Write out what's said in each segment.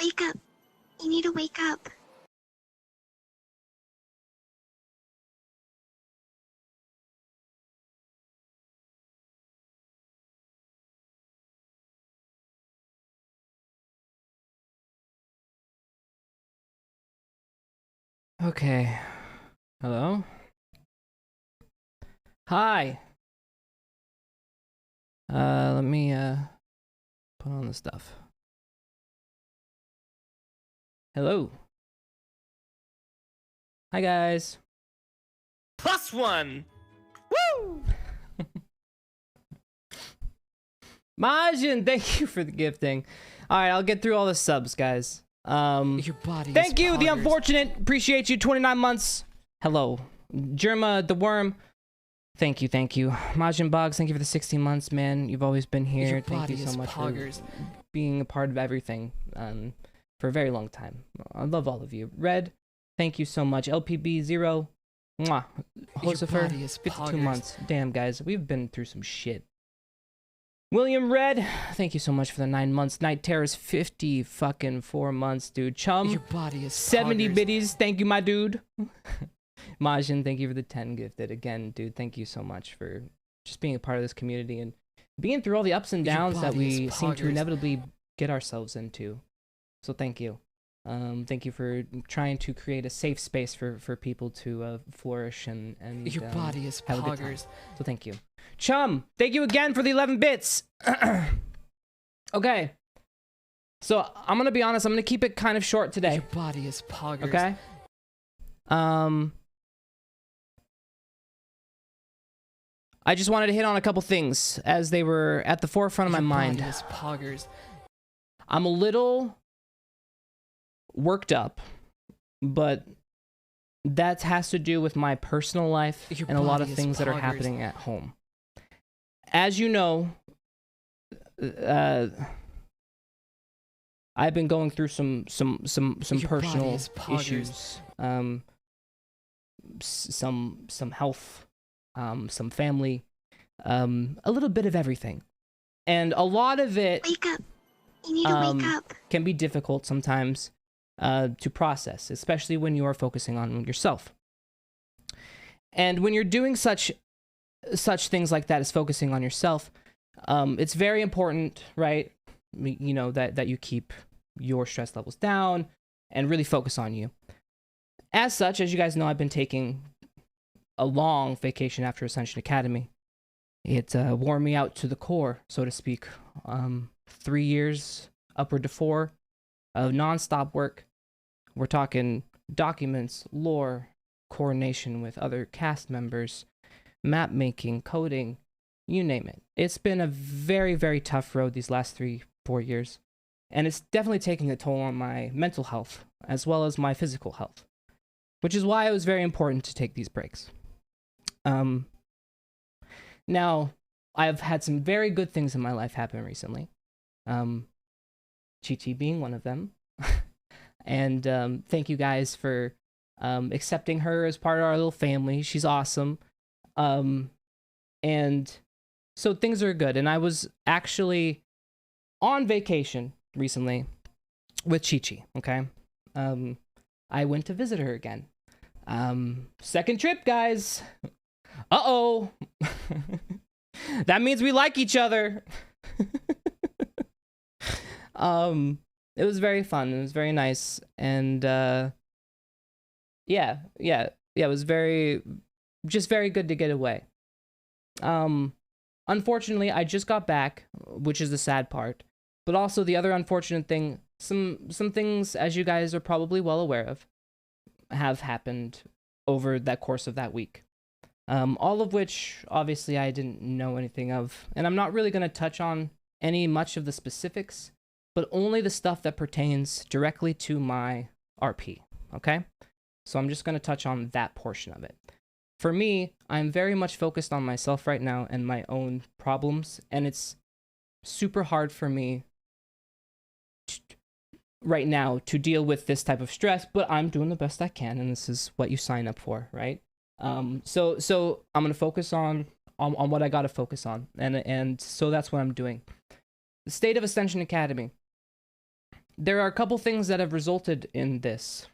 Wake up. You need to wake up. Okay. Hello? Hi. Let me put on the stuff. Hello. Hi guys. +1. Woo! Majin, thank you for the gifting. All right, I'll get through all the subs, guys. Your body Thank you, the poggers. unfortunate. Appreciate you. 29 months. Hello, Germa the worm. Thank you, thank you. Majin Boggs, thank you for the 16 months, man. You've always been here. Your Thank you body so is much poggers. for being a part of everything for a very long time. I love all of you. Red, thank you so much. LPB0, mwah. Your Hosifer, body is 52 poggers. months. Damn, guys, we've been through some shit. William Red, thank you so much for the 9 months. Night Terror's 50 fucking 4 months, dude. Chum, Your body is 70 poggers. biddies. Thank you, my dude. Majin, thank you for the 10 gifted. Again, dude, thank you so much for just being a part of this community and being through all the ups and Your downs that body we is seem to poggers. inevitably get ourselves into. So thank you. Thank you for trying to create a safe space for people to flourish and Your body is have a good time. poggers. So thank you. Chum, thank you again for the 11 bits. Okay. So I'm going to be honest. I'm going to keep it kind of short today. Your body is poggers. Okay? I just wanted to hit on a couple things as they were at the forefront of my Your mind. body is poggers. I'm a little worked up, but that has to do with my personal life Your and a lot body of is things that are poggers. happening at home. As you know, I've been going through some Your personal body is poggers. issues, some health, some family, a little bit of everything, and a lot of it Wake up. You need to wake up. can be difficult sometimes to process, especially when you are focusing on yourself. And when you're doing such things like that as focusing on yourself, it's very important, right? You know, that you keep your stress levels down and really focus on you. As such, as you guys know, I've been taking a long vacation after Ascension Academy. It wore me out to the core, so to speak. 3 years, upward to 4, of nonstop work. We're talking documents, lore, coordination with other cast members, map making, coding, you name it. It's been a very, very tough road these last 3-4 years. And it's definitely taking a toll on my mental health, as well as my physical health. Which is why it was very important to take these breaks. Now, I've had some very good things in my life happen recently. Chi-Chi being one of them. And thank you guys for accepting her as part of our little family. She's awesome. And so things are good. And I was actually on vacation recently with Chi-Chi, okay? I went to visit her again. Second trip, guys. Uh-oh. That means we like each other. It was very fun. It was very nice. And yeah, it was very good to get away. Unfortunately, I just got back, which is the sad part. But also the other unfortunate thing, some things, as you guys are probably well aware of, have happened over that course of that week. All of which, obviously, I didn't know anything of. And I'm not really going to touch on much of the specifics, but only the stuff that pertains directly to my RP, okay? So I'm just going to touch on that portion of it. For me, I'm very much focused on myself right now and my own problems, and it's super hard for me right now to deal with this type of stress, but I'm doing the best I can, and this is what you sign up for, right? So I'm gonna focus on what I gotta focus on, and so that's what I'm doing. The state of Ascension Academy. there are a couple things that have resulted in this,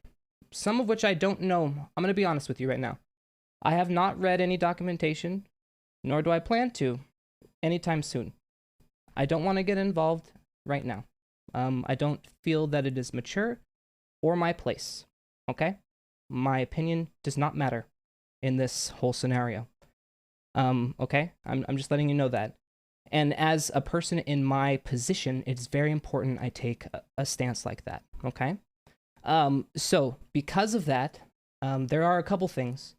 some of which I don't know. I'm going to be honest with you right now. I have not read any documentation, nor do I plan to anytime soon. I don't want to get involved right now. I don't feel that it is mature or my place, okay? My opinion does not matter in this whole scenario, okay? I'm just letting you know that. And as a person in my position, it's very important I take a stance like that, okay? So because of that, there are a couple things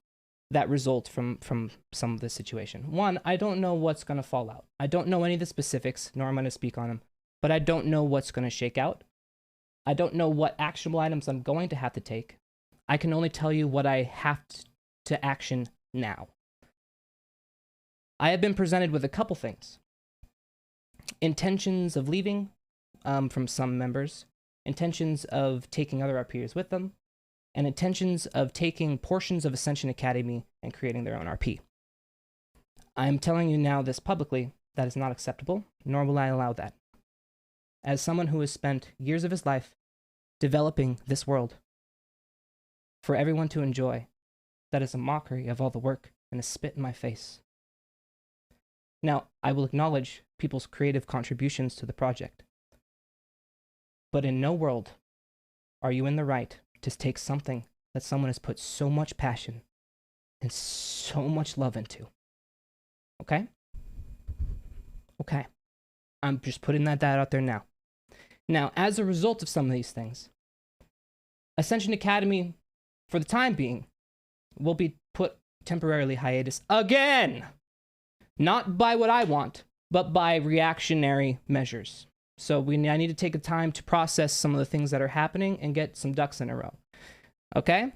that result from some of this situation. One, I don't know what's going to fall out. I don't know any of the specifics, nor am I going to speak on them, but I don't know what's going to shake out. I don't know what actionable items I'm going to have to take. I can only tell you what I have to action now. I have been presented with a couple things. Intentions of leaving from some members, intentions of taking other RPers with them, and intentions of taking portions of Ascension Academy and creating their own RP. I am telling you now this publicly, that is not acceptable, nor will I allow that. As someone who has spent years of his life developing this world for everyone to enjoy, that is a mockery of all the work and a spit in my face. Now, I will acknowledge people's creative contributions to the project, but in no world are you in the right to take something that someone has put so much passion and so much love into. Okay? Okay. I'm just putting that out there now. Now, as a result of some of these things, Ascension Academy, for the time being, will be put temporarily hiatus again. Not by what I want, but by reactionary measures. So I need to take a time to process some of the things that are happening and get some ducks in a row. Okay?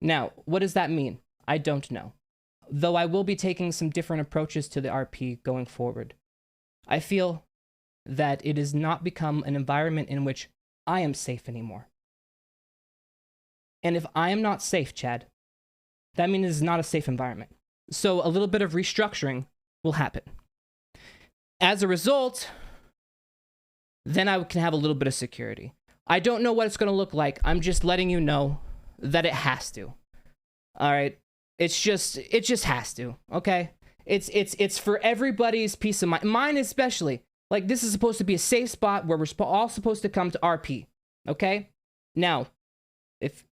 Now, what does that mean? I don't know. Though I will be taking some different approaches to the RP going forward. I feel that it has not become an environment in which I am safe anymore. And if I am not safe, Chad, that means it's not a safe environment. So a little bit of restructuring will happen. As a result, then I can have a little bit of security. I don't know what it's going to look like. I'm just letting you know that it has to. All right? It just has to, okay? It's for everybody's peace of mind. Mine especially. Like, this is supposed to be a safe spot where we're all supposed to come to RP, okay? Now, if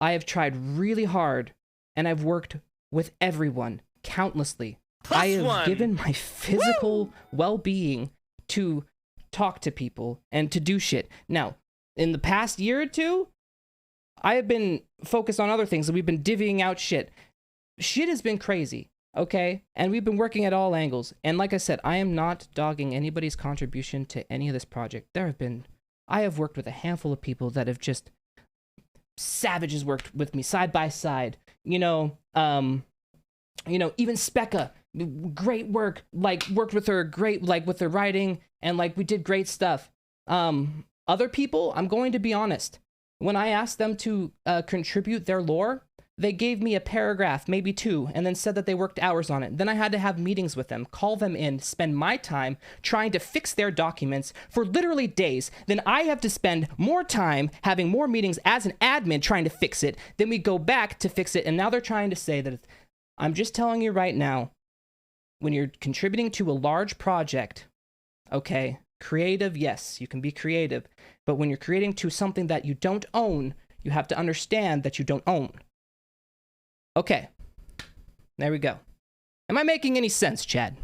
I have tried really hard and I've worked with everyone countlessly. I have given my physical well-being to talk to people and to do shit. Now, in the past year or two, I have been focused on other things and we've been divvying out shit. Shit has been crazy, okay? And we've been working at all angles. And like I said, I am not dogging anybody's contribution to any of this project. I have worked with a handful of people that have just savages worked with me side by side. Even Specca, great work, like worked with her great, like with her writing and like we did great stuff. Other people, I'm going to be honest, when I asked them to contribute their lore, they gave me a paragraph, maybe two, and then said that they worked hours on it. Then I had to have meetings with them, call them in, spend my time trying to fix their documents for literally days. Then I have to spend more time having more meetings as an admin trying to fix it. Then we go back to fix it, and now they're trying to say that I'm just telling you right now, when you're contributing to a large project, okay, creative, yes, you can be creative, but when you're creating to something that you don't own, you have to understand that you don't own. Okay, there we go. Am I making any sense, Chad?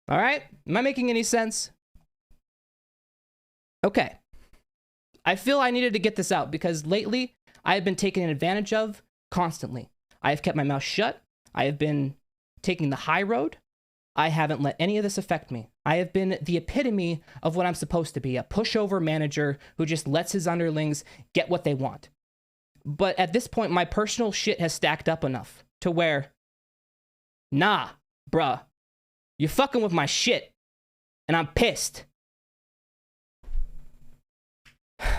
All right, am I making any sense? Okay. I feel I needed to get this out because lately I have been taken advantage of constantly. I have kept my mouth shut. I have been taking the high road. I haven't let any of this affect me. I have been the epitome of what I'm supposed to be, a pushover manager who just lets his underlings get what they want. But at this point, my personal shit has stacked up enough to where, nah, bruh, you're fucking with my shit, and I'm pissed. And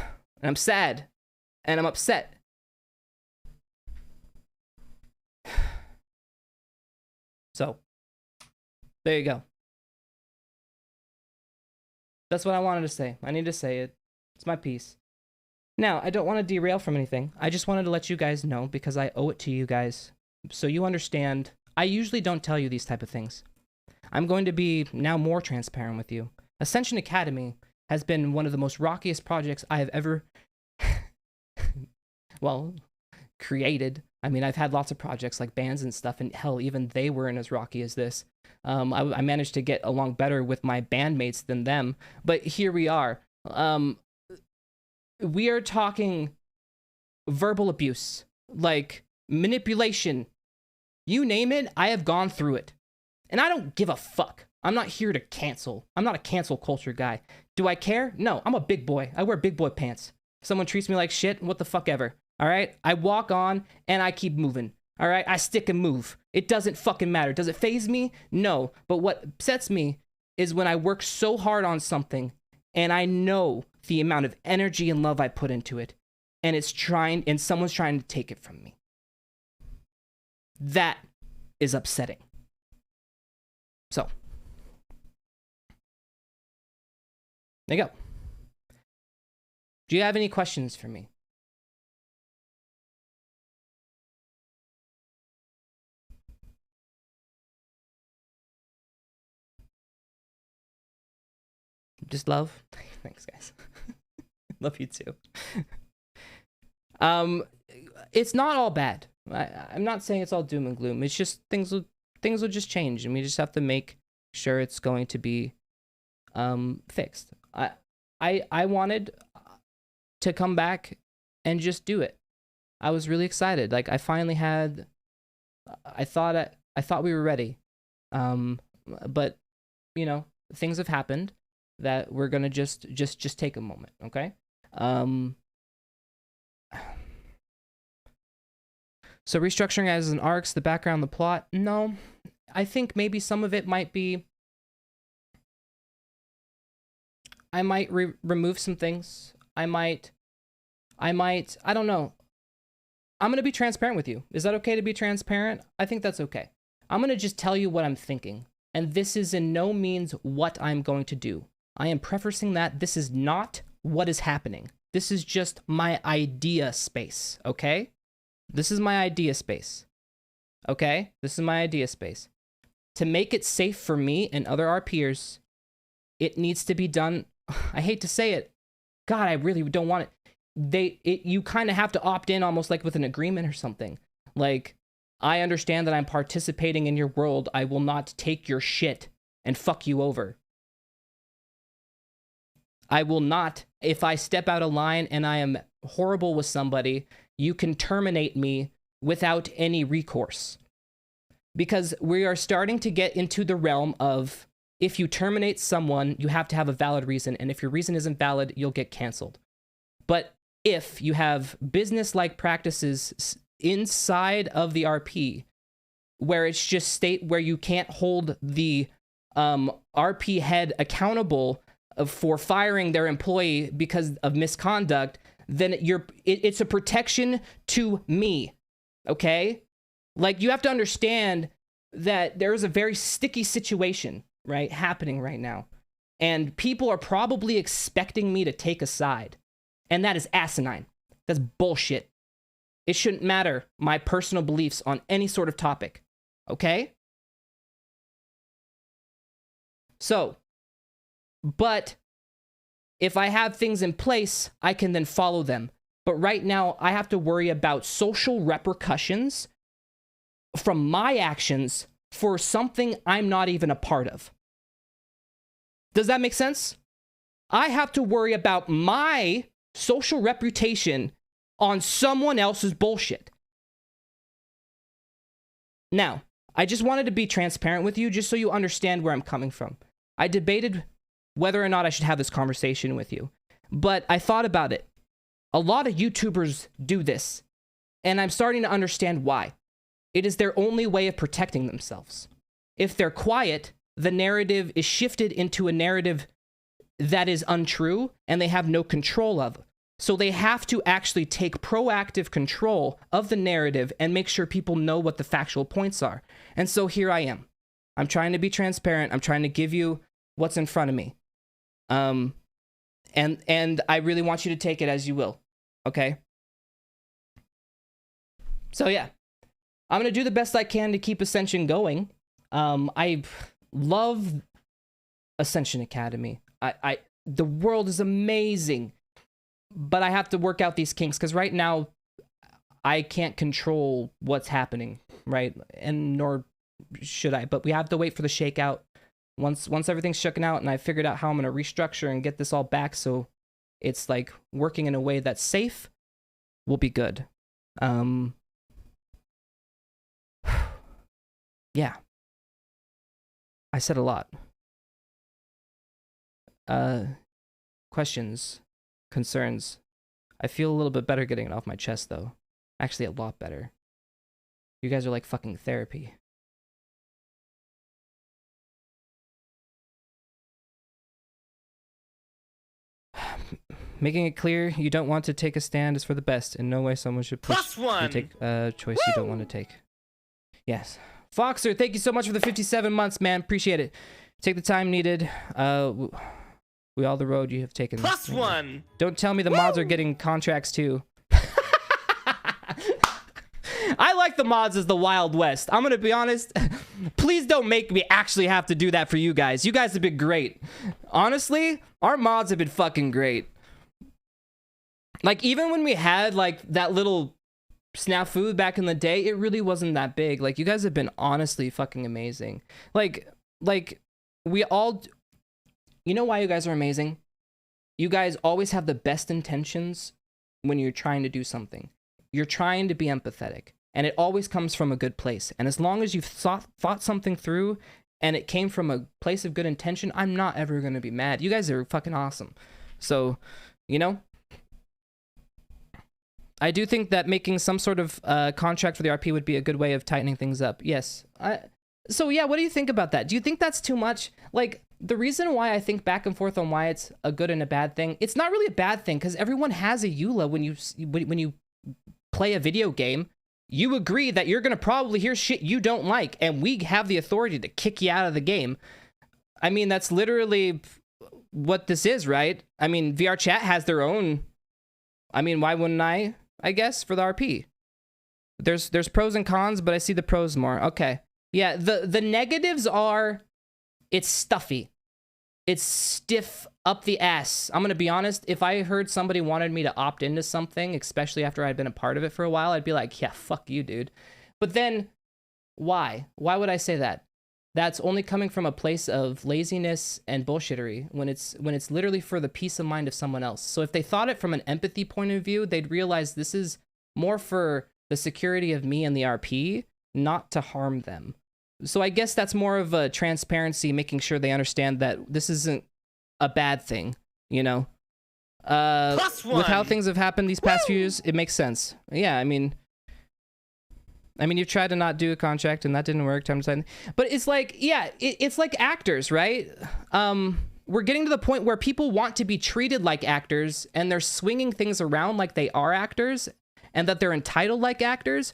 I'm sad, and I'm upset. So, there you go. That's what I wanted to say. I need to say it. It's my piece. Now, I don't want to derail from anything. I just wanted to let you guys know because I owe it to you guys. So you understand. I usually don't tell you these type of things. I'm going to be now more transparent with you. Ascension Academy has been one of the most rockiest projects I have ever, well, created. I mean, I've had lots of projects like bands and stuff, and hell, even they weren't as rocky as this. I managed to get along better with my bandmates than them, but here we are. We are talking verbal abuse, like manipulation. You name it, I have gone through it. And I don't give a fuck. I'm not here to cancel. I'm not a cancel culture guy. Do I care? No, I'm a big boy. I wear big boy pants. If someone treats me like shit, what the fuck ever. All right? I walk on and I keep moving. All right? I stick and move. It doesn't fucking matter. Does it faze me? No. But what upsets me is when I work so hard on something and I know the amount of energy and love I put into it and someone's trying to take it from me. That is upsetting. So, there you go. Do you have any questions for me? Just love? Thanks, guys. Love you too. It's not all bad. I'm not saying it's all doom and gloom. It's just things will just change, and we just have to make sure it's going to be fixed. I wanted to come back and just do it. I was really excited. Like I finally had. I thought we were ready, but you know things have happened that we're gonna just take a moment, okay? So restructuring as an arcs, the background, the plot. No, I think maybe some of it might be. I might remove some things. I might. I don't know. I'm gonna be transparent with you. Is that okay to be transparent? I think that's okay. I'm gonna just tell you what I'm thinking, and this is in no means what I'm going to do. I am prefacing that this is not what is happening. This is just my idea space, okay? This is my idea space, okay? This is my idea space. To make it safe for me and other RPers, it needs to be done. I hate to say it. God, I really don't want it. You kind of have to opt in almost like with an agreement or something. Like, I understand that I'm participating in your world. I will not take your shit and fuck you over. I will not, if I step out of line and I am horrible with somebody, you can terminate me without any recourse. Because we are starting to get into the realm of, if you terminate someone, you have to have a valid reason, and if your reason isn't valid, you'll get canceled. But if you have business-like practices inside of the RP, where it's just where you can't hold the RP head accountable for firing their employee because of misconduct, then it's a protection to me, okay? Like, you have to understand that there is a very sticky situation, right, happening right now. And people are probably expecting me to take a side. And that is asinine. That's bullshit. It shouldn't matter my personal beliefs on any sort of topic, okay? So, but if I have things in place, I can then follow them. But right now, I have to worry about social repercussions from my actions for something I'm not even a part of. Does that make sense? I have to worry about my social reputation on someone else's bullshit. Now, I just wanted to be transparent with you just so you understand where I'm coming from. I debated whether or not I should have this conversation with you, but I thought about it. A lot of YouTubers do this, and I'm starting to understand why. It is their only way of protecting themselves. If they're quiet, the narrative is shifted into a narrative that is untrue and they have no control of. So they have to actually take proactive control of the narrative and make sure people know what the factual points are. And so here I am. I'm trying to be transparent. I'm trying to give you what's in front of me. And I really want you to take it as you will. Okay. So yeah, I'm gonna do the best I can to keep Ascension going. I love Ascension Academy. The world is amazing, but I have to work out these kinks because right now I can't control what's happening, right? And nor should I. But we have to wait for the shakeout. Once everything's shooken out and I figured out how I'm gonna restructure and get this all back, so it's like working in a way that's safe, we'll be good. Yeah. I said a lot. Questions, concerns. I feel a little bit better getting it off my chest, though. Actually, a lot better. You guys are like fucking therapy. Making it clear you don't want to take a stand is for the best. In no way someone should push you to take a choice you don't want to take. Yes. Foxer, thank you so much for the 57 months, man. Appreciate it. Take the time needed. We all the road you have taken. +1. Don't tell me the mods are getting contracts too. I like the mods as the Wild West. I'm gonna be honest. Please don't make me actually have to do that for you guys. You guys have been great. Honestly, our mods have been fucking great. Like, even when we had like that little snafu back in the day, it really wasn't that big. Like, you guys have been honestly fucking amazing. Like we all, you know why you guys are amazing? You guys always have the best intentions when you're trying to do something. You're trying to be empathetic, and it always comes from a good place. And as long as you've thought something through and it came from a place of good intention, I'm not ever going to be mad. You guys are fucking awesome. So, you know, I do think that making some sort of contract for the RP would be a good way of tightening things up. Yes. So yeah, what do you think about that? Do you think that's too much? Like, the reason why I think back and forth on why it's a good and a bad thing, it's not really a bad thing because everyone has a EULA when you play a video game. You agree that you're going to probably hear shit you don't like, and we have the authority to kick you out of the game. I mean, that's literally what this is, right? I mean, VR Chat has their own. I mean, why wouldn't I guess, for the RP? There's pros and cons, but I see the pros more. Okay. Yeah, the negatives are it's stuffy. It's stiff up the ass. I'm going to be honest, if I heard somebody wanted me to opt into something, especially after I'd been a part of it for a while, I'd be like, yeah, fuck you, dude. But then, why? Why would I say that? That's only coming from a place of laziness and bullshittery when it's literally for the peace of mind of someone else. So if they thought it from an empathy point of view, they'd realize this is more for the security of me and the RP, not to harm them. So I guess that's more of a transparency, making sure they understand that this isn't a bad thing, you know? With how things have happened these past few years, it makes sense. Yeah, I mean, you've tried to not do a contract and that didn't work time to time. But it's like, yeah, it's like actors, right? We're getting to the point where people want to be treated like actors and they're swinging things around like they are actors and that they're entitled like actors.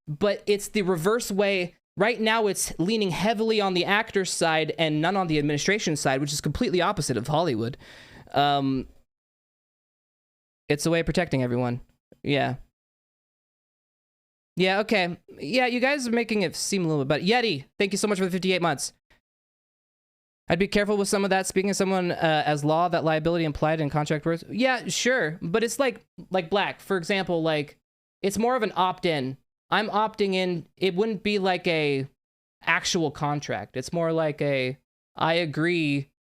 But it's the reverse way. Right now, it's leaning heavily on the actor's side and none on the administration side, which is completely opposite of Hollywood. It's a way of protecting everyone. Yeah. Yeah, okay. Yeah, you guys are making it seem a little bit better. Yeti, thank you so much for the 58 months. I'd be careful with some of that. Speaking of someone as law, that liability implied in contract worth. Yeah, sure. But it's like Black, for example, like, it's more of an opt-in. I'm opting in. It wouldn't be like a actual contract. It's more like I agree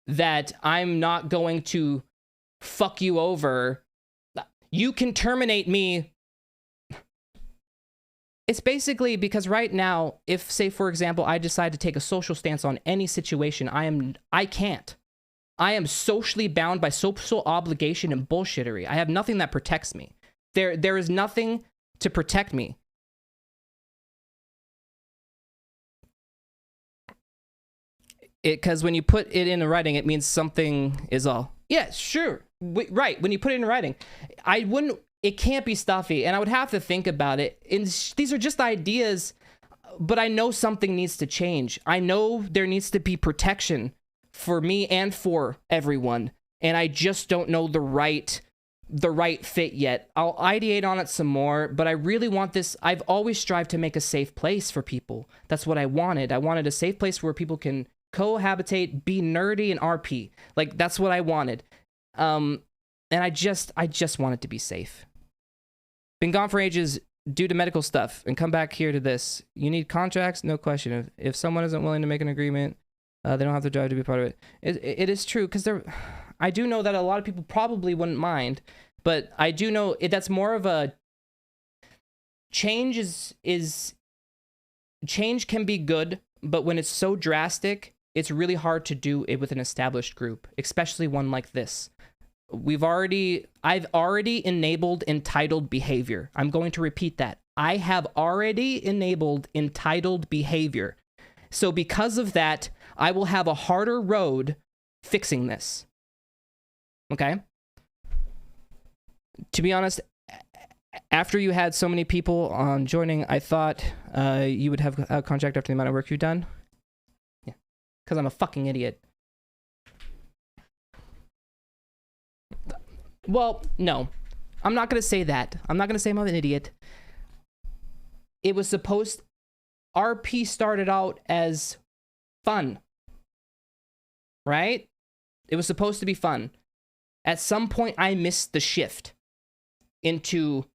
that I'm not going to fuck you over. You can terminate me. It's basically because right now, if, say, for example, I decide to take a social stance on any situation, I can't. I am socially bound by social obligation and bullshittery. I have nothing that protects me. There is nothing to protect me. Because when you put it in writing, it means something is all. Yeah, sure. Right. When you put it in writing, it can't be stuffy, and I would have to think about it. And these are just ideas, but I know something needs to change. I know there needs to be protection for me and for everyone, and I just don't know the right fit yet. I'll ideate on it some more, but I really want this. I've always strived to make a safe place for people. That's what I wanted. I wanted a safe place where people can cohabitate, be nerdy, and RP. Like, that's what I wanted. And I just want it to be safe. Been gone for ages due to medical stuff, and come back here to this. You need contracts? No question. If someone isn't willing to make an agreement, they don't have to drive to be part of it. It is true, because I do know that a lot of people probably wouldn't mind, but I do know that's more of a change change can be good, but when it's so drastic, it's really hard to do it with an established group, especially one like this. I've already enabled entitled behavior. I'm going to repeat that. I have already enabled entitled behavior. So because of that, I will have a harder road fixing this. Okay? To be honest, after you had so many people on joining, I thought you would have a contract after the amount of work you've done. Yeah. Because I'm a fucking idiot. Well, no. I'm not going to say that. I'm not going to say I'm an idiot. It was supposed... RP started out as fun. Right? It was supposed to be fun. At some point, I missed the shift into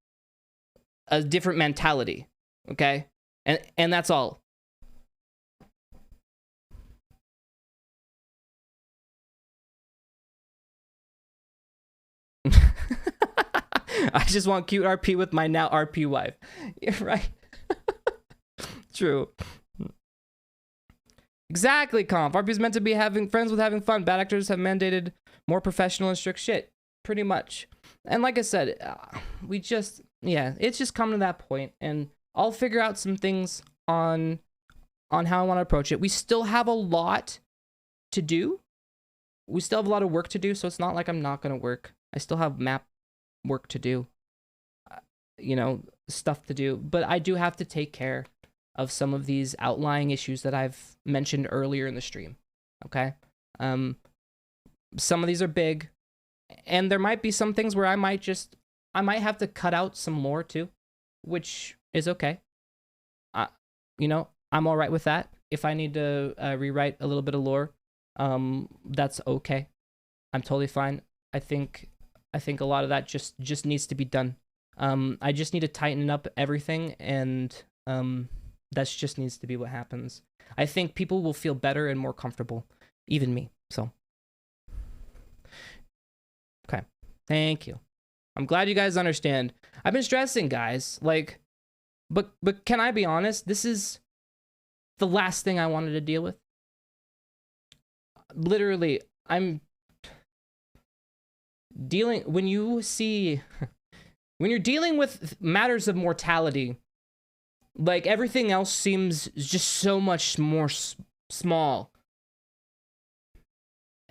a different mentality. Okay? And that's all. I just want cute RP with my now RP wife. Yeah, right? True. Exactly, Comp. RP is meant to be having friends with having fun. Bad actors have mandated more professional and strict shit. Pretty much. And like I said, it's just come to that point, and I'll figure out some things on how I want to approach it. We still have a lot to do. We still have a lot of work to do, so it's not like I'm not going to work. I still have map work to do, stuff to do, but I do have to take care of some of these outlying issues that I've mentioned earlier in the stream. Okay. Some of these are big, and there might be some things where I might have to cut out some lore too, which is okay. I'm all right with that. If I need to rewrite a little bit of lore, that's okay. I'm totally fine. I think a lot of that just needs to be done. I just need to tighten up everything, and that just needs to be what happens. I think people will feel better and more comfortable, even me. So, okay, thank you. I'm glad you guys understand. I've been stressing, guys. Like, but can I be honest? This is the last thing I wanted to deal with. Literally, I'm dealing when you're dealing with matters of mortality, like, everything else seems just so much more small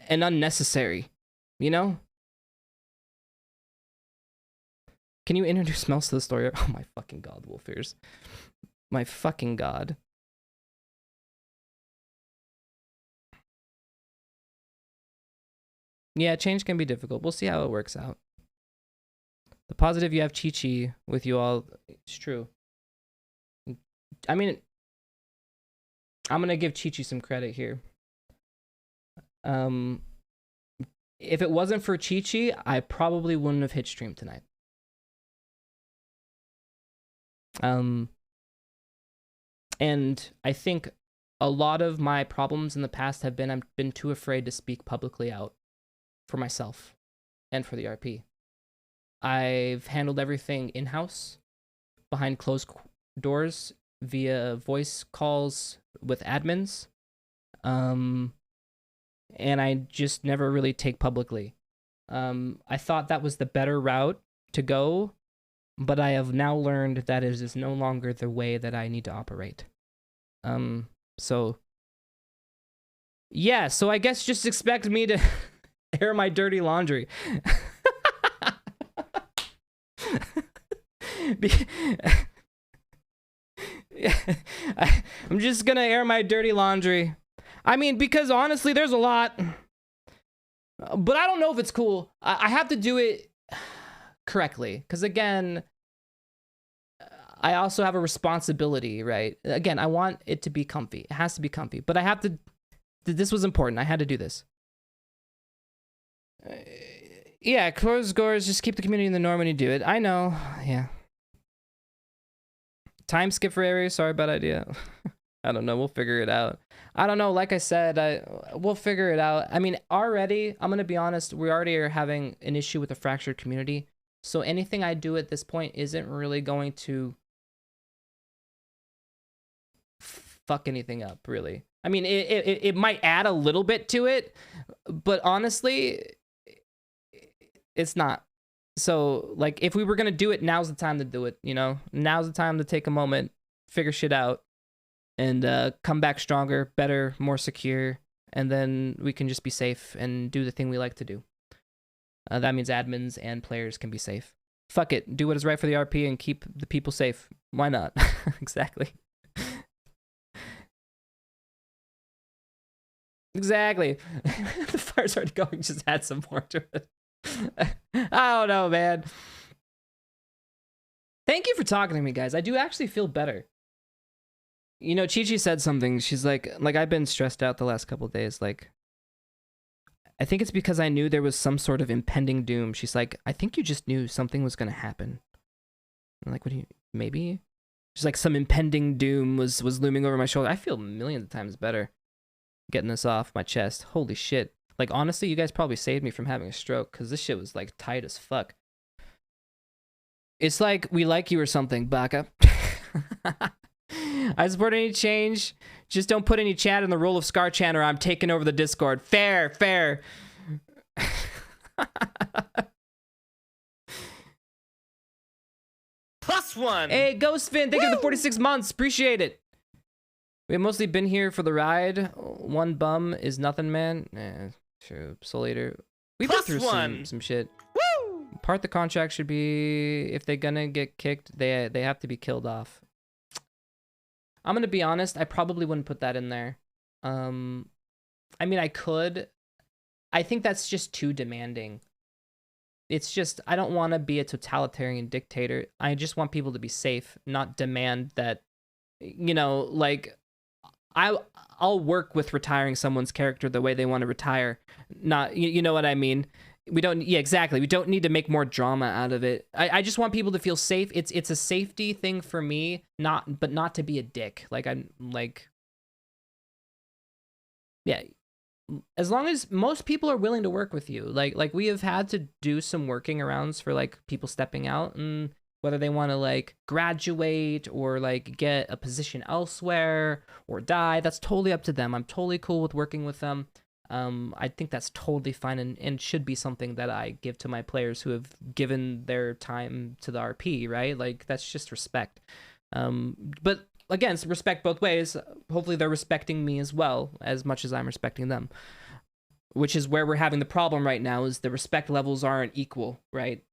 and unnecessary, Can you introduce Mels to the story? Oh my fucking god, Wolfears. My fucking god. Yeah, change can be difficult. We'll see how it works out. The positive, you have Chi-Chi with you all. It's true. I mean, I'm going to give Chi-Chi some credit here. If it wasn't for Chi-Chi, I probably wouldn't have hit stream tonight. And I think a lot of my problems in the past have been I've been too afraid to speak publicly out for myself and for the RP. I've handled everything in-house, behind closed doors, via voice calls with admins, and I just never really take publicly. I thought that was the better route to go, but I have now learned that it is no longer the way that I need to operate. So yeah, so I guess just expect me to air my dirty laundry. I'm just gonna air my dirty laundry. I mean, because honestly, there's a lot. But I don't know if it's cool. I have to do it correctly. Because again, I also have a responsibility, right? Again, I want it to be comfy. It has to be comfy. But I have to... This was important. I had to do this. Yeah, close doors. Just keep the community in the norm when you do it. I know. Yeah. Time skip for area. Sorry, bad idea. I don't know. We'll figure it out. I don't know. Like I said, we'll figure it out. I mean, already, I'm going to be honest, we already are having an issue with the fractured community. So anything I do at this point isn't really going to fuck anything up, really. I mean, it might add a little bit to it, but honestly, it's not. So, like, if we were going to do it, now's the time to do it, you know? Now's the time to take a moment, figure shit out, and come back stronger, better, more secure, and then we can just be safe and do the thing we like to do. That means admins and players can be safe. Fuck it, do what is right for the RP and keep the people safe. Why not? Exactly. Exactly. The fire's already going, just add some more to it. I don't know, man. Thank you for talking to me, guys. I do actually feel better. You know, Chi-Chi said something. She's like, I've been stressed out the last couple of days. Like, I think it's because I knew there was some sort of impending doom. She's like, I think you just knew something was going to happen. I'm like, what do you, maybe? She's like, some impending doom was looming over my shoulder. I feel millions of times better getting this off my chest. Holy shit. Like, honestly, you guys probably saved me from having a stroke because this shit was, like, tight as fuck. It's like we like you or something, Baka. I support any change. Just don't put any chat in the role of Scar Chan or I'm taking over the Discord. Fair, fair. +1. Hey, Ghostfin, thank you for the 46 months. Appreciate it. We have mostly been here for the ride. One bum is nothing, man. Sure, Soul Eater. We've been through some shit. Woo! Part of the contract should be if they're gonna get kicked, they have to be killed off. I'm gonna be honest, I probably wouldn't put that in there. I mean, I could. I think that's just too demanding. It's just, I don't want to be a totalitarian dictator. I just want people to be safe, not demand that, you know, like, I'll work with retiring someone's character the way they want to retire. Not, you know what I mean? We don't, yeah, exactly. We don't need to make more drama out of it. I just want people to feel safe. It's a safety thing for me, but not to be a dick. Like, I'm like, yeah, as long as most people are willing to work with you. Like we have had to do some working arounds for like people stepping out and whether they want to like graduate or like get a position elsewhere or die, that's totally up to them. I'm totally cool with working with them. I think that's totally fine and should be something that I give to my players who have given their time to the RP, right? Like, that's just respect. But again, it's respect both ways. Hopefully they're respecting me as well, as much as I'm respecting them. Which is where we're having the problem right now, is the respect levels aren't equal, right?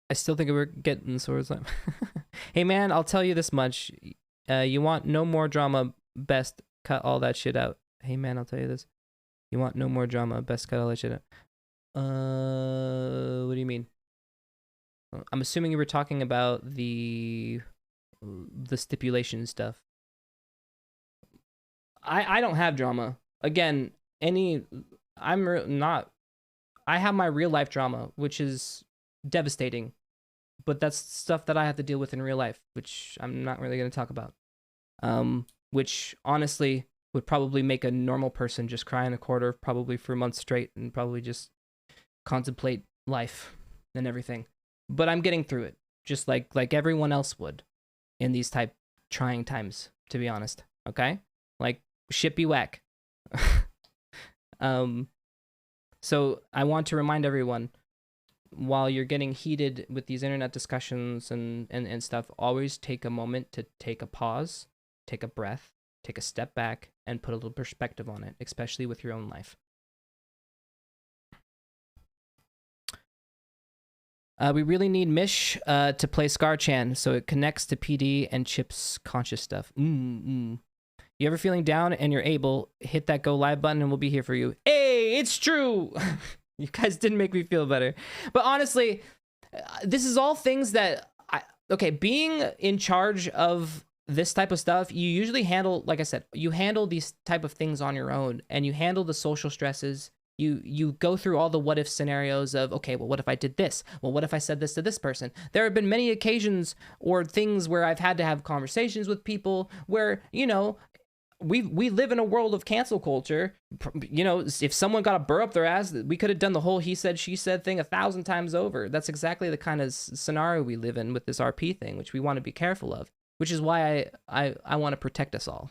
I still think we're getting swords. Hey man, I'll tell you this much. You want no more drama, best cut all that shit out. Hey man, I'll tell you this. You want no more drama, best cut all that shit out. What do you mean? I'm assuming you were talking about the stipulation stuff. I don't have drama. Again, I have my real life drama, which is devastating, but that's stuff that I have to deal with in real life, which I'm not really going to talk about. Which honestly would probably make a normal person just cry in a corner probably for months straight and probably just contemplate life and everything. But I'm getting through it, just like everyone else would in these type trying times, to be honest. Okay? Like, shit be whack. So I want to remind everyone, while you're getting heated with these internet discussions and stuff, always take a moment to take a pause, take a breath, take a step back, and put a little perspective on it, especially with your own life. We really need Mish to play Scar-Chan so it connects to PD and Chipz conscious stuff. You ever feeling down and you're able, hit that go live button and we'll be here for you. Hey, it's true. You guys didn't make me feel better. But honestly, this is all things that, being in charge of this type of stuff, you usually handle, like I said, you handle these type of things on your own, and you handle the social stresses. You go through all the what if scenarios of, okay, well, what if I did this? Well, what if I said this to this person? There have been many occasions or things where I've had to have conversations with people where, we live in a world of cancel culture. If someone got a burr up their ass, we could have done the whole he said, she said thing 1,000 times over. That's exactly the kind of scenario we live in with this RP thing, which we want to be careful of, which is why I want to protect us all,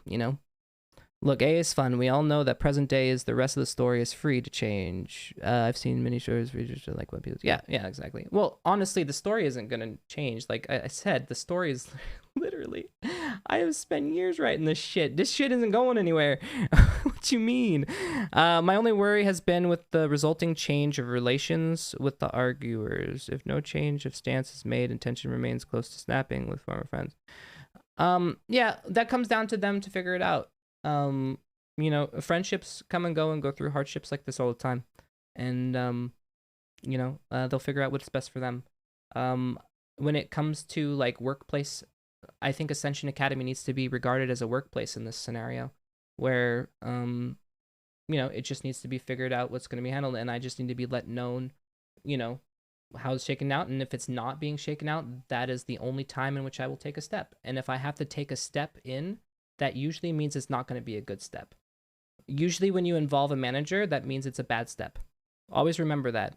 Look, A is fun. We all know that present day is the rest of the story is free to change. I've seen many stories like what people... Yeah, exactly. Well, honestly, the story isn't going to change. Like I said, the story is literally... I have spent years writing this shit. This shit isn't going anywhere. What you mean? My only worry has been with the resulting change of relations with the arguers. If no change of stance is made and tension remains close to snapping with former friends. Yeah, that comes down to them to figure it out. Friendships come and go through hardships like this all the time. And, they'll figure out what's best for them. When it comes to like workplace, I think Ascension Academy needs to be regarded as a workplace in this scenario where, it just needs to be figured out what's going to be handled. And I just need to be let known, how it's shaken out. And if it's not being shaken out, that is the only time in which I will take a step. And if I have to take a step in, that usually means it's not going to be a good step. Usually when you involve a manager, that means it's a bad step. Always remember that.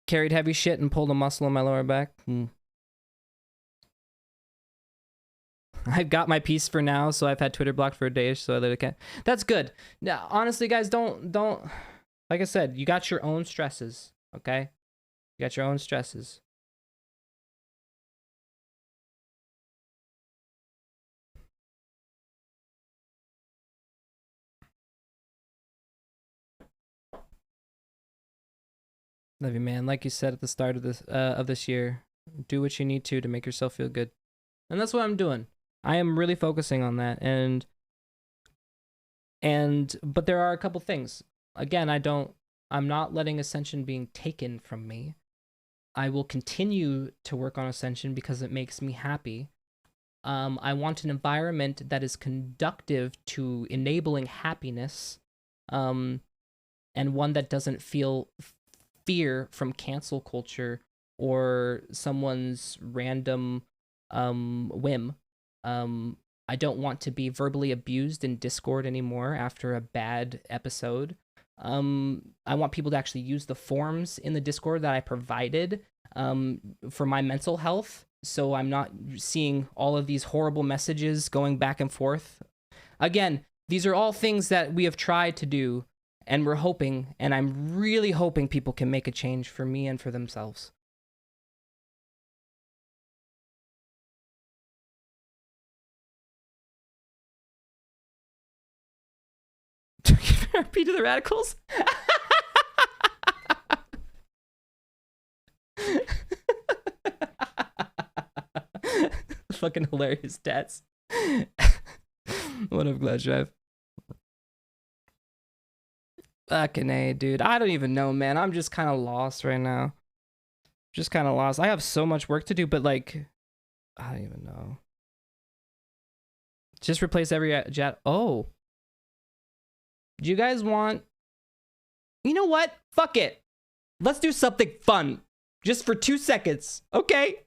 Carried heavy shit and pulled a muscle in my lower back. I've got my piece for now, so I've had Twitter blocked for a day, so I literally can't. That's good. Now, honestly, guys, don't. Like I said, you got your own stresses, okay? You got your own stresses. Love you, man. Like you said at the start of this year, do what you need to make yourself feel good. And that's what I'm doing. I am really focusing on that. But there are a couple things. Again, I'm not letting Ascension being taken from me. I will continue to work on Ascension because it makes me happy. I want an environment that is conducive to enabling happiness, and one that doesn't feel fear from cancel culture or someone's random whim. I don't want to be verbally abused in Discord anymore after a bad episode. I want people to actually use the forms in the Discord that I provided for my mental health, so I'm not seeing all of these horrible messages going back and forth. Again, these are all things that we have tried to do, and we're hoping, and I'm really hoping people can make a change for me and for themselves. RP to the radicals? Fucking hilarious stats. What up, Glad Drive? Fucking A, dude. I don't even know, man. I'm just kind of lost right now. Just kind of lost. I have so much work to do, but like, I don't even know. Just replace every jet. Oh. Do you guys want... You know what? Fuck it. Let's do something fun. Just for 2 seconds. Okay.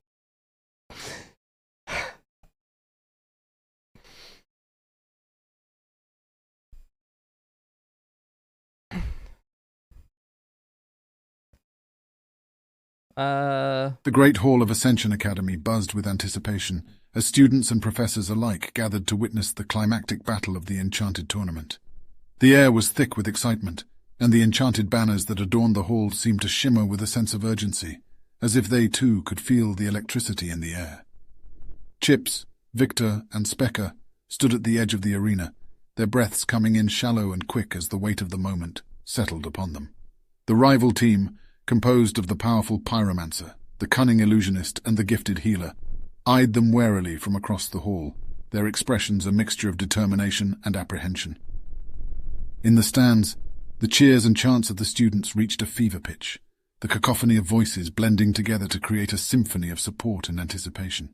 The great hall of Ascension Academy buzzed with anticipation as students and professors alike gathered to witness the climactic battle of the Enchanted tournament. The air was thick with excitement, and the enchanted banners that adorned the hall seemed to shimmer with a sense of urgency, as if they too could feel the electricity in the air. Chipz, Victor, and Specker stood at the edge of the arena, their breaths coming in shallow and quick as the weight of the moment settled upon them. The rival team, composed of the powerful pyromancer, the cunning illusionist, and the gifted healer, eyed them warily from across the hall, their expressions a mixture of determination and apprehension. In the stands, the cheers and chants of the students reached a fever pitch, the cacophony of voices blending together to create a symphony of support and anticipation.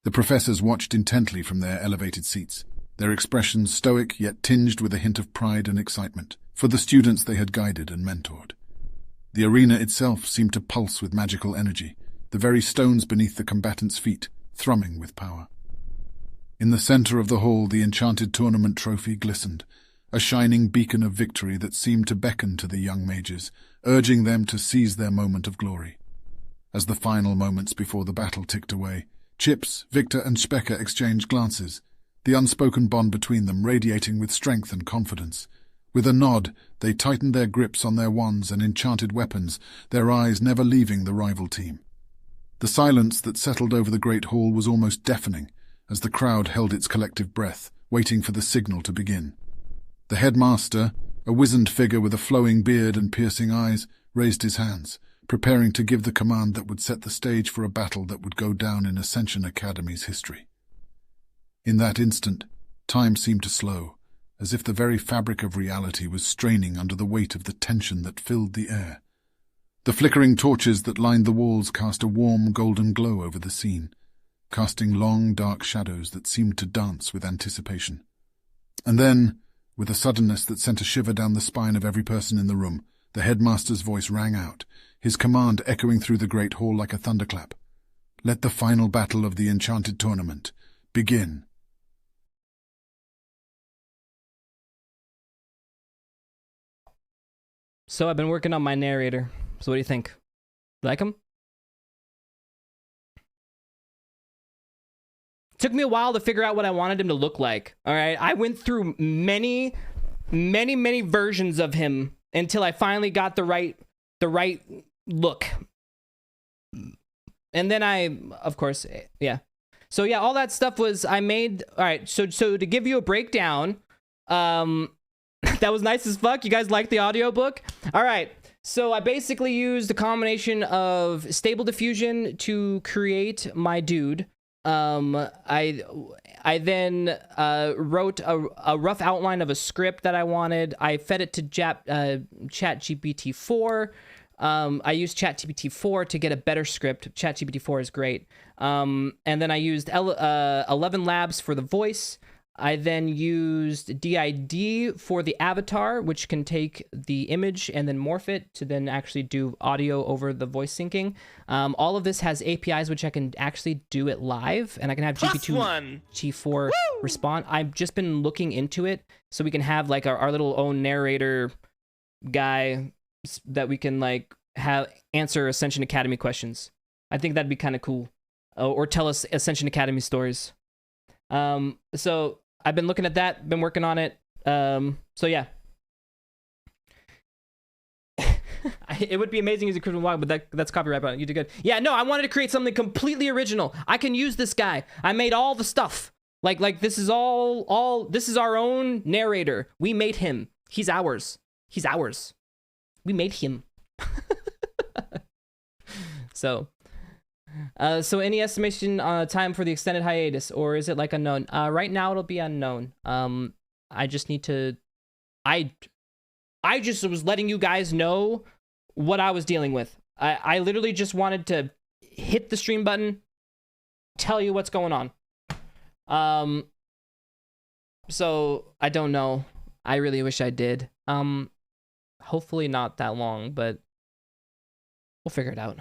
The professors watched intently from their elevated seats, their expressions stoic yet tinged with a hint of pride and excitement for the students they had guided and mentored. The arena itself seemed to pulse with magical energy, the very stones beneath the combatants' feet thrumming with power. In the center of the hall, the enchanted tournament trophy glistened, a shining beacon of victory that seemed to beckon to the young mages, urging them to seize their moment of glory. As the final moments before the battle ticked away, Chipz, Victor, and Specker exchanged glances, the unspoken bond between them radiating with strength and confidence. With a nod, they tightened their grips on their wands and enchanted weapons, their eyes never leaving the rival team. The silence that settled over the great hall was almost deafening, as the crowd held its collective breath, waiting for the signal to begin. The headmaster, a wizened figure with a flowing beard and piercing eyes, raised his hands, preparing to give the command that would set the stage for a battle that would go down in Ascension Academy's history. In that instant, time seemed to slow, as if the very fabric of reality was straining under the weight of the tension that filled the air. The flickering torches that lined the walls cast a warm golden glow over the scene, casting long dark shadows that seemed to dance with anticipation. And then, with a suddenness that sent a shiver down the spine of every person in the room, the headmaster's voice rang out, his command echoing through the great hall like a thunderclap. Let the final battle of the enchanted tournament begin. So I've been working on my narrator. So what do you think? Like him? Took me a while to figure out what I wanted him to look like. All right, I went through many versions of him until I finally got the right look. And then I, of course, yeah. So yeah, all that stuff was I made. All right, so to give you a breakdown, that was nice as fuck. You guys like the audiobook? All right. So I basically used a combination of Stable Diffusion to create my dude. I then wrote a rough outline of a script that I wanted. I fed it to ChatGPT 4. I used ChatGPT 4 to get a better script. ChatGPT 4 is great. And then I used 11 Labs for the voice. I then used DID for the avatar, which can take the image and then morph it to then actually do audio over the voice syncing. All of this has APIs, which I can actually do it live, and I can have GPT G4 respond. I've just been looking into it, so we can have like our little own narrator guy that we can like have answer Ascension Academy questions. I think that'd be kind of cool, or tell us Ascension Academy stories. So I've been looking at that, been working on it. So yeah. It would be amazing as a criminal log, but that's copyright, but you did good. Yeah, no, I wanted to create something completely original. I can use this guy. I made all the stuff. Like this is all this is our own narrator. We made him. He's ours. He's ours. We made him. So any estimation time for the extended hiatus, or is it like unknown? Right now it'll be unknown. I just need to, I just was letting you guys know what I was dealing with. I literally just wanted to hit the stream button, tell you what's going on. So I don't know. I really wish I did. Hopefully not that long, but we'll figure it out.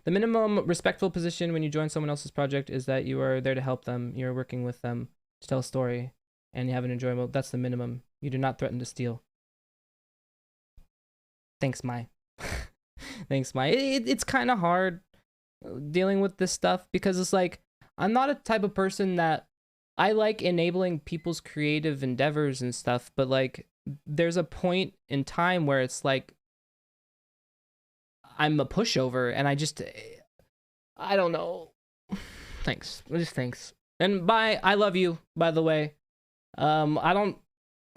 The minimum respectful position when you join someone else's project is that you are there to help them, you're working with them to tell a story, and you have an enjoyable. That's the minimum. You do not threaten to steal. Thanks, Mai. Thanks, Mai. It's kind of hard dealing with this stuff because it's like, I'm not a type of person that I like enabling people's creative endeavors and stuff, but like, there's a point in time where it's like, I'm a pushover, and I don't know. Thanks. Just thanks. And I love you, by the way. I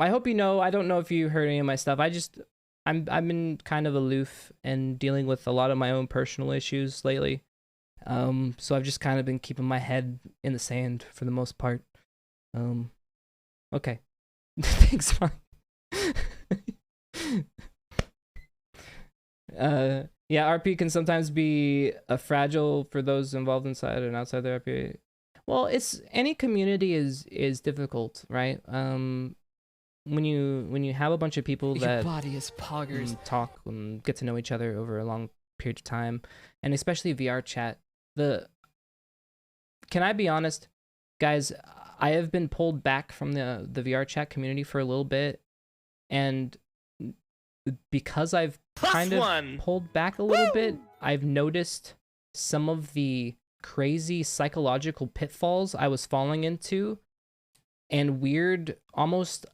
hope you know, I don't know if you heard any of my stuff. I've been kind of aloof and dealing with a lot of my own personal issues lately. So I've just kind of been keeping my head in the sand for the most part. Okay. Thanks, fine. Yeah, RP can sometimes be fragile for those involved inside and outside the RP. Well, it's any community is difficult, right? When you have a bunch of people Your that body is poggers. talk and get to know each other over a long period of time, and especially VR chat. Can I be honest, guys? I have been pulled back from the VR chat community for a little bit, and because I've kind of pulled back a little bit, I've noticed some of the crazy psychological pitfalls I was falling into, and weird, almost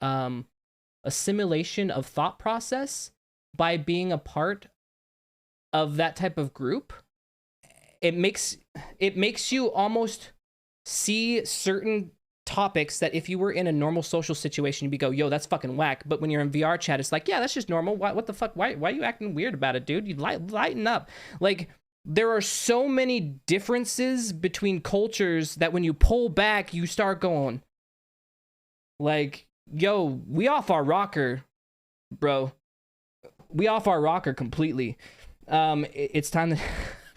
assimilation of thought process by being a part of that type of group. It makes you almost see certain topics that if you were in a normal social situation, you'd be go, yo, that's fucking whack. But when you're in VR chat, it's like, yeah, that's just normal. What the fuck? Why are you acting weird about it, dude? You lighten up. Like, there are so many differences between cultures that when you pull back, you start going, like, yo, we off our rocker, bro. We off our rocker completely. It's time to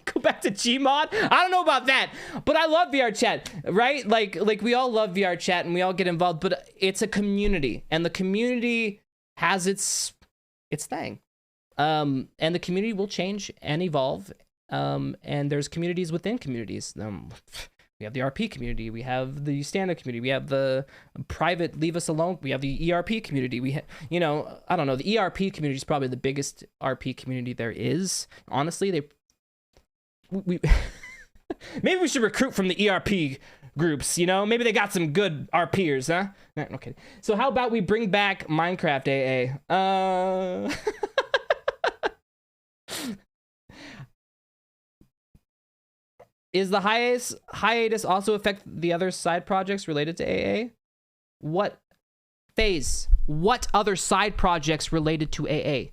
go back to Gmod. I don't know about that, but I love VR chat, right? Like we all love VR chat and we all get involved, but it's a community, and the community has its thing. And the community will change and evolve. And there's communities within communities. We have the RP community, we have the stand-up community, we have the private leave us alone, we have the ERP community, I don't know, the ERP community is probably the biggest RP community there is. Honestly, we maybe we should recruit from the ERP groups, maybe they got some good RPers, huh? No, okay. So how about we bring back Minecraft AA? Is the hiatus also affect the other side projects related to AA? What phase? What other side projects related to AA?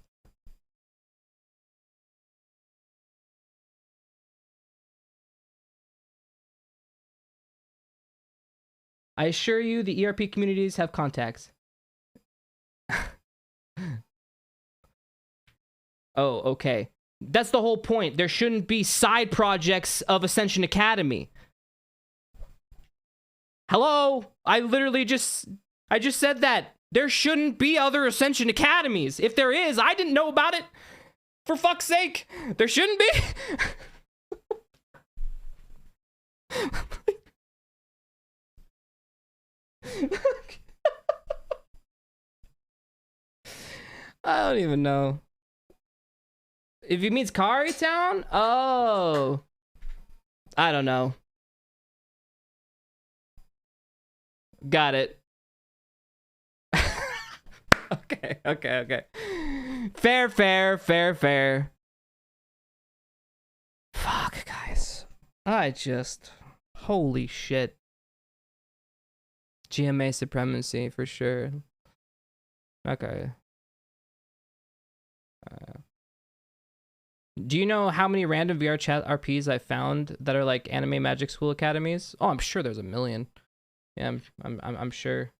I assure you the ERP communities have contacts. Oh, okay. That's the whole point. There shouldn't be side projects of Ascension Academy. Hello? I just said that. There shouldn't be other Ascension Academies. If there is, I didn't know about it. For fuck's sake. There shouldn't be. I don't even know. If he means Kari Town? Oh. I don't know. Got it. Okay. Fair. Fuck, guys. Holy shit. GMA supremacy, for sure. Okay. Do you know how many random VR chat RPs I found that are like anime magic school academies? Oh, I'm sure there's a million. Yeah, I'm sure.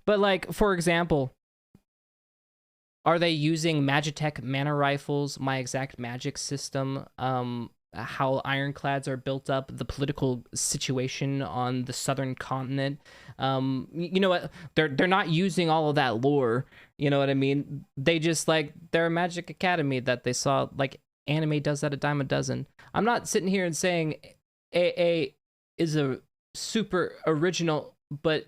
But like, for example, are they using Magitech mana rifles, my exact magic system, how ironclads are built up, the political situation on the southern continent? You know what? They're not using all of that lore. You know what I mean? They just they're a magic academy that they saw, like anime does that a dime a dozen. I'm not sitting here and saying AA is a super original, but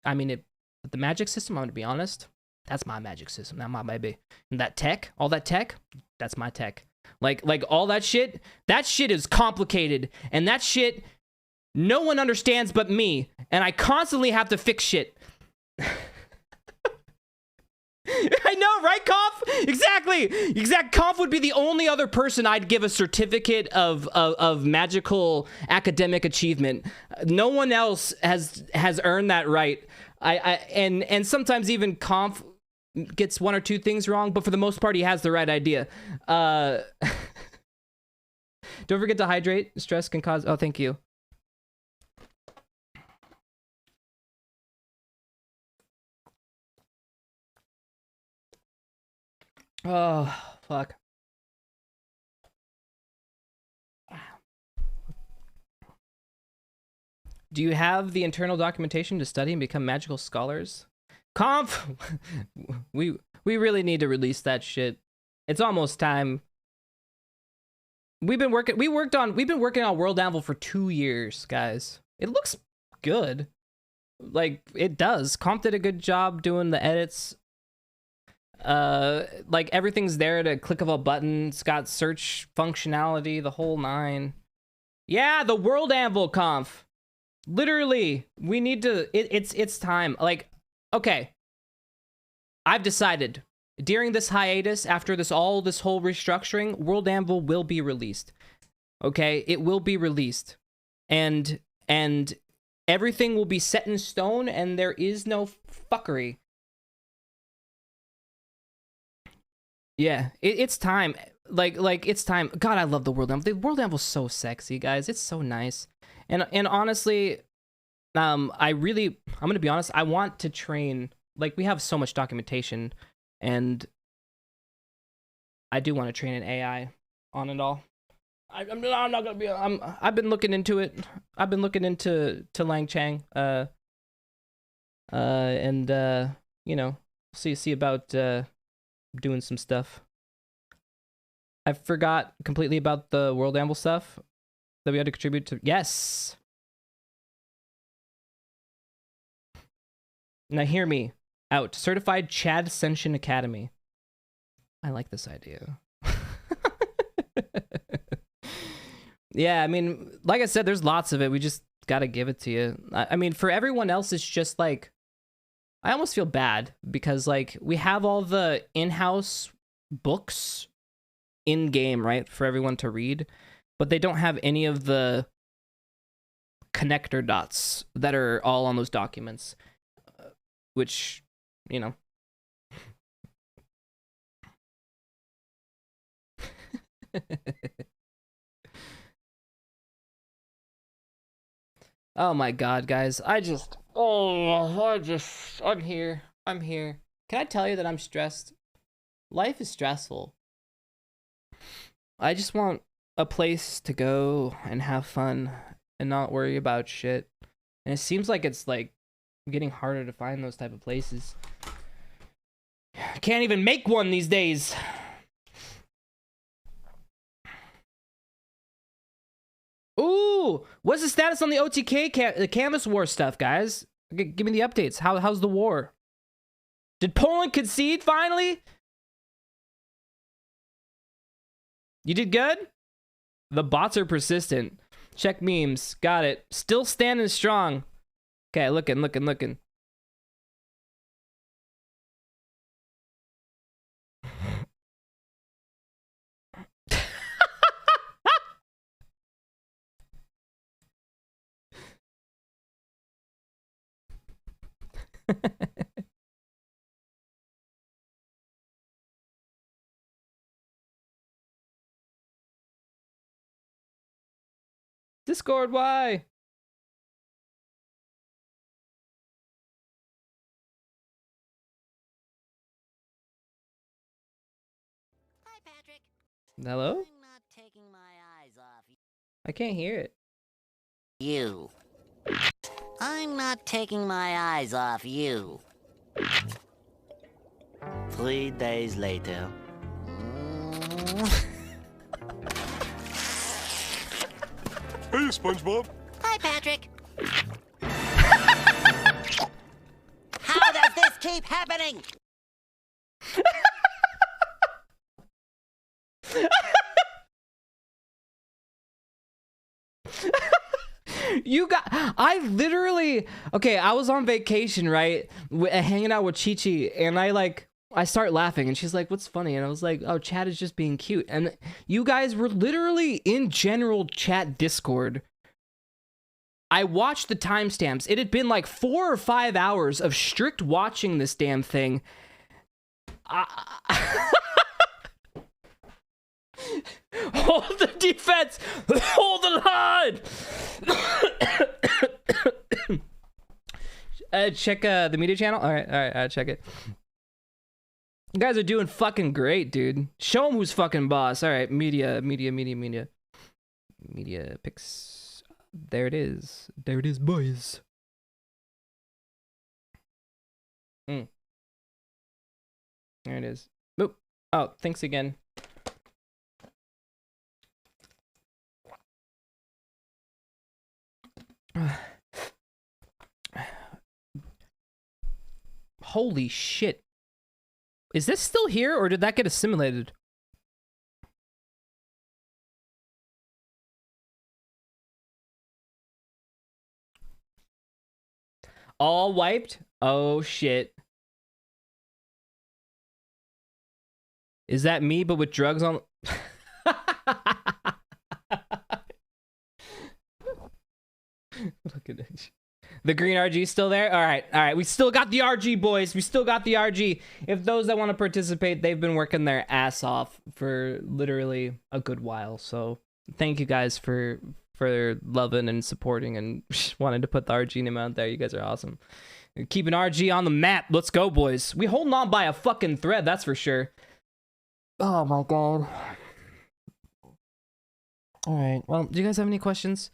I mean, the magic system, I'm gonna be honest, that's my magic system, not my baby. And that tech, all that tech, that's my tech. Like all that shit is complicated, and that shit no one understands but me, and I constantly have to fix shit. I know, right, Conf? Exactly. Conf would be the only other person I'd give a certificate of magical academic achievement. No one else has earned that right. And sometimes even Conf gets one or two things wrong, but for the most part, he has the right idea. Don't forget to hydrate. Stress can cause... Oh, thank you. Oh, fuck. Do you have the internal documentation to study and become magical scholars? Conf! we really need to release that shit. It's almost time. We've been working on World Anvil for 2 years, guys. It looks good. Like, it does. Conf did a good job doing the edits. Like, everything's there at a click of a button. It's got search functionality, the whole 9. Yeah, the World Anvil, Conf. Literally, we need to... It's time. Like, okay. I've decided... During this hiatus, after this whole restructuring, World Anvil will be released. Okay, it will be released, and everything will be set in stone, and there is no fuckery. Yeah, it's time. Like it's time. God, I love the World Anvil. The World Anvil's so sexy, guys. It's so nice, and honestly, I'm gonna be honest. I want to train. Like, we have so much documentation. And I do want to train an AI on it all. I'm not gonna be. I've been looking into it. I've been looking into Lang Chang. And you know, see about doing some stuff. I forgot completely about the World Anvil stuff that we had to contribute to. Yes. Now hear me. Out. Certified Chad Ascension Academy. I like this idea. Yeah, I mean, like I said, there's lots of it. We just gotta give it to you. I mean, for everyone else, it's just like... I almost feel bad because, like, we have all the in-house books in-game, right? For everyone to read. But they don't have any of the connector dots that are all on those documents. Which... You know. Oh my god, guys. I'm here. Can I tell you that I'm stressed? Life is stressful. I just want a place to go and have fun and not worry about shit. And it seems like it's like getting harder to find those type of places. Can't even make one these days. Ooh, what's the status on the OTK the Canvas War stuff, guys? Give me the updates. How's the war? Did Poland concede finally? You did good? The bots are persistent. Check memes. Got it. Still standing strong. Okay, looking. Discord, why? Hi, Patrick. Hello? I'm not taking my eyes off I can't hear it. you. I'm not taking my eyes off you. 3 days later. Hey, SpongeBob. Hi, Patrick. How does this keep happening? I literally, okay, I was on vacation, right? Hanging out with Chi-Chi, and I like, I start laughing and she's like, what's funny? And I was like, oh, chat is just being cute. And you guys were literally in general chat Discord. I watched the timestamps. It had been like 4 or 5 hours of strict watching this damn thing. Hold the defense! Hold the line! Check the media channel? Alright, check it. You guys are doing fucking great, dude. Show them who's fucking boss. Alright, media picks. There it is. There it is, boys. There it is. Oop. Oh, thanks again. Holy shit. Is this still here or did that get assimilated? All wiped? Oh shit. Is that me but with drugs on? Look at it. The green RG still there? All right. We still got the RG, boys. We still got the RG. If those that want to participate, they've been working their ass off for literally a good while. So thank you guys for loving and supporting and wanting to put the RG name out there. You guys are awesome. Keeping RG on the map. Let's go, boys. We holding on by a fucking thread, that's for sure. Oh my god. All right. Well, do you guys have any questions?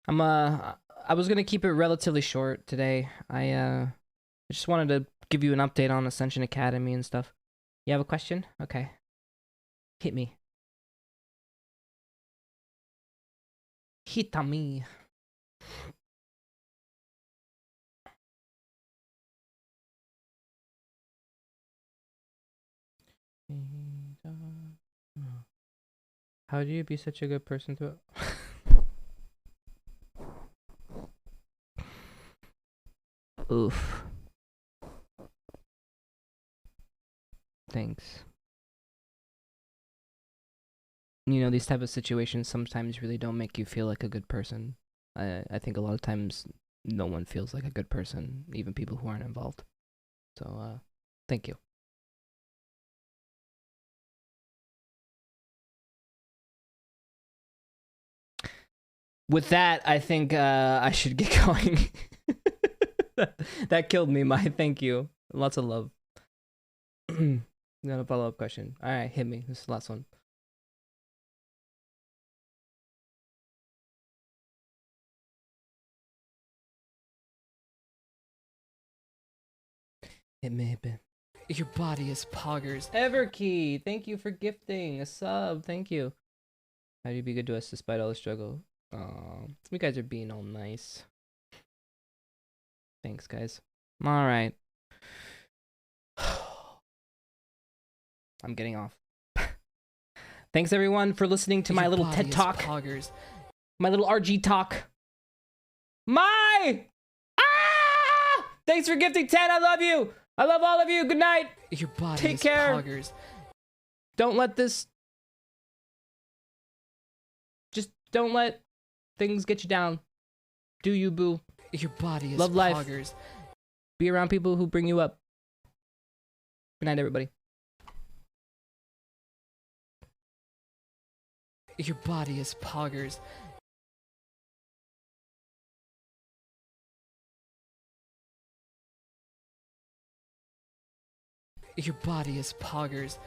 I was gonna keep it relatively short today. I just wanted to give you an update on Ascension Academy and stuff. You have a question? Okay. Hit me. Hit me. How do you be such a good person to... Oof. Thanks. You know, these type of situations sometimes really don't make you feel like a good person. I think a lot of times no one feels like a good person, even people who aren't involved. So, thank you. With that, I think I should get going. That killed me, my thank you. Lots of love. Got a follow-up question. Alright, hit me. This is the last one. Hit me, hit me. Your body is poggers. Everkey, thank you for gifting a sub. Thank you. How do you be good to us despite all the struggle? You guys are being all nice. Thanks, guys. All right. I'm getting off. Thanks, everyone, for listening to my little TED Talk. Poggers. My little RG talk. Thanks for gifting 10. I love you. I love all of you. Good night. Your body Take is care. poggers. Don't let this... Just don't let things get you down. Do you, boo. Your body is Love life. poggers. Be around people who bring you up. Good night, everybody. Your body is poggers. Your body is poggers.